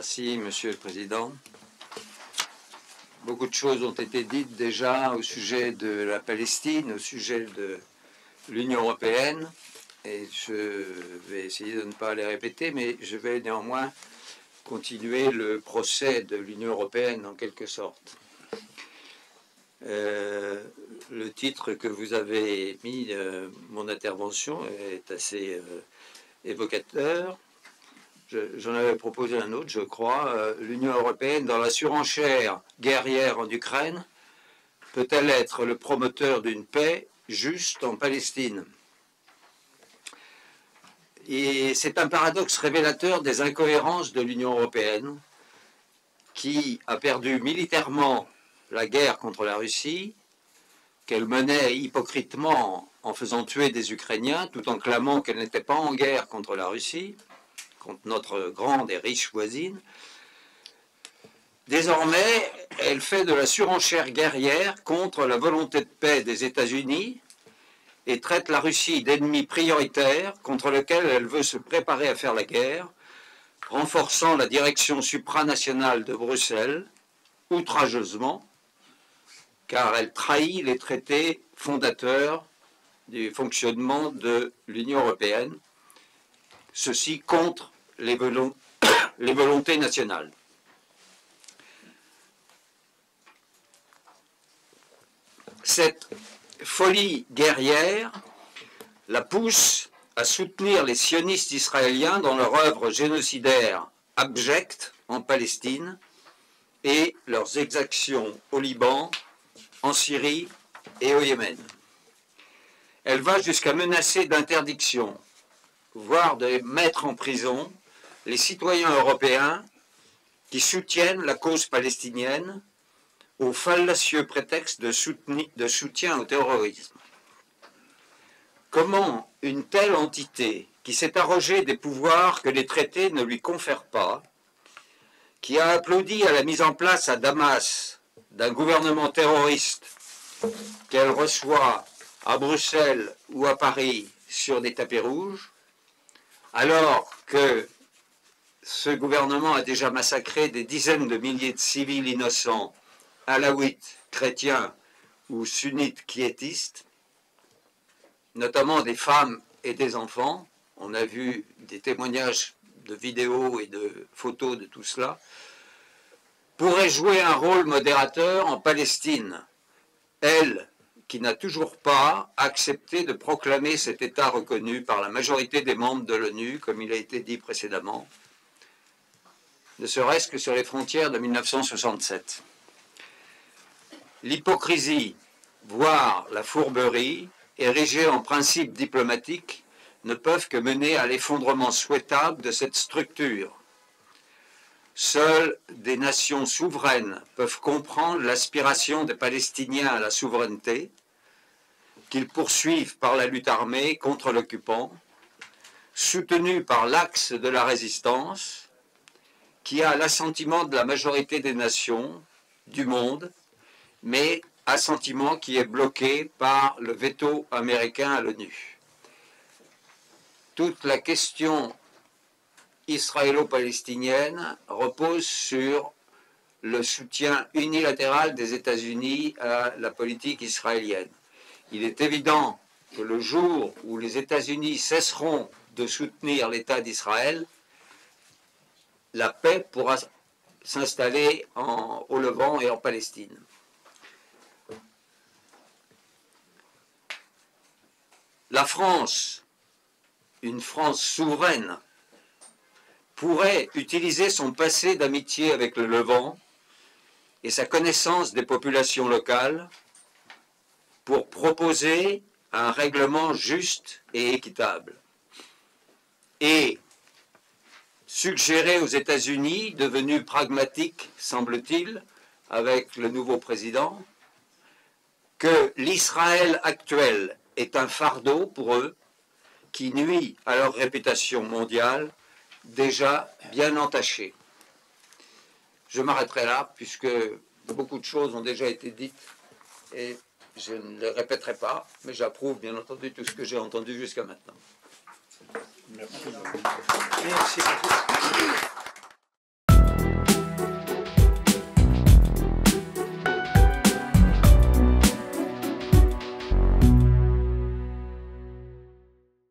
Merci, Monsieur le Président. Beaucoup de choses ont été dites déjà au sujet de la Palestine, au sujet de l'Union européenne, et je vais essayer de ne pas les répéter, mais je vais néanmoins continuer le procès de l'Union européenne en quelque sorte. Le titre que vous avez mis, mon intervention, est assez évocateur. J'en avais proposé un autre, je crois. L'Union européenne, dans la surenchère guerrière en Ukraine, peut-elle être le promoteur d'une paix juste en Palestine? Et c'est un paradoxe révélateur des incohérences de l'Union européenne, qui a perdu militairement la guerre contre la Russie, qu'elle menait hypocritement en faisant tuer des Ukrainiens, tout en clamant qu'elle n'était pas en guerre contre la Russie, contre notre grande et riche voisine. Désormais, elle fait de la surenchère guerrière contre la volonté de paix des États-Unis et traite la Russie d'ennemi prioritaire contre lequel elle veut se préparer à faire la guerre, renforçant la direction supranationale de Bruxelles, outrageusement, car elle trahit les traités fondateurs du fonctionnement de l'Union européenne, ceci contre les volontés nationales. Cette folie guerrière la pousse à soutenir les sionistes israéliens dans leur œuvre génocidaire abjecte en Palestine et leurs exactions au Liban, en Syrie et au Yémen. Elle va jusqu'à menacer d'interdiction, voire de mettre en prison les citoyens européens qui soutiennent la cause palestinienne au fallacieux prétexte de soutien au terrorisme. Comment une telle entité, qui s'est arrogée des pouvoirs que les traités ne lui confèrent pas, qui a applaudi à la mise en place à Damas d'un gouvernement terroriste qu'elle reçoit à Bruxelles ou à Paris sur des tapis rouges, alors que ce gouvernement a déjà massacré des dizaines de milliers de civils innocents, alaouites, chrétiens ou sunnites quiétistes, notamment des femmes et des enfants. On a vu des témoignages de vidéos et de photos de tout cela, pourrait jouer un rôle modérateur en Palestine, elle qui n'a toujours pas accepté de proclamer cet État reconnu par la majorité des membres de l'ONU, comme il a été dit précédemment, ne serait-ce que sur les frontières de 1967. L'hypocrisie, voire la fourberie, érigée en principe diplomatique, ne peuvent que mener à l'effondrement souhaitable de cette structure. Seules des nations souveraines peuvent comprendre l'aspiration des Palestiniens à la souveraineté, qu'ils poursuivent par la lutte armée contre l'occupant, soutenue par l'axe de la résistance, qui a l'assentiment de la majorité des nations du monde, mais assentiment qui est bloqué par le veto américain à l'ONU. Toute la question israélo-palestinienne repose sur le soutien unilatéral des États-Unis à la politique israélienne. Il est évident que le jour où les États-Unis cesseront de soutenir l'État d'Israël, la paix pourra s'installer au Levant et en Palestine. La France, une France souveraine, pourrait utiliser son passé d'amitié avec le Levant et sa connaissance des populations locales pour proposer un règlement juste et équitable et suggérer aux États-Unis, devenus pragmatiques, semble-t-il, avec le nouveau président, que l'Israël actuel est un fardeau pour eux qui nuit à leur réputation mondiale déjà bien entachée. Je m'arrêterai là puisque beaucoup de choses ont déjà été dites et je ne les répéterai pas, mais j'approuve bien entendu tout ce que j'ai entendu jusqu'à maintenant. Merci. Merci.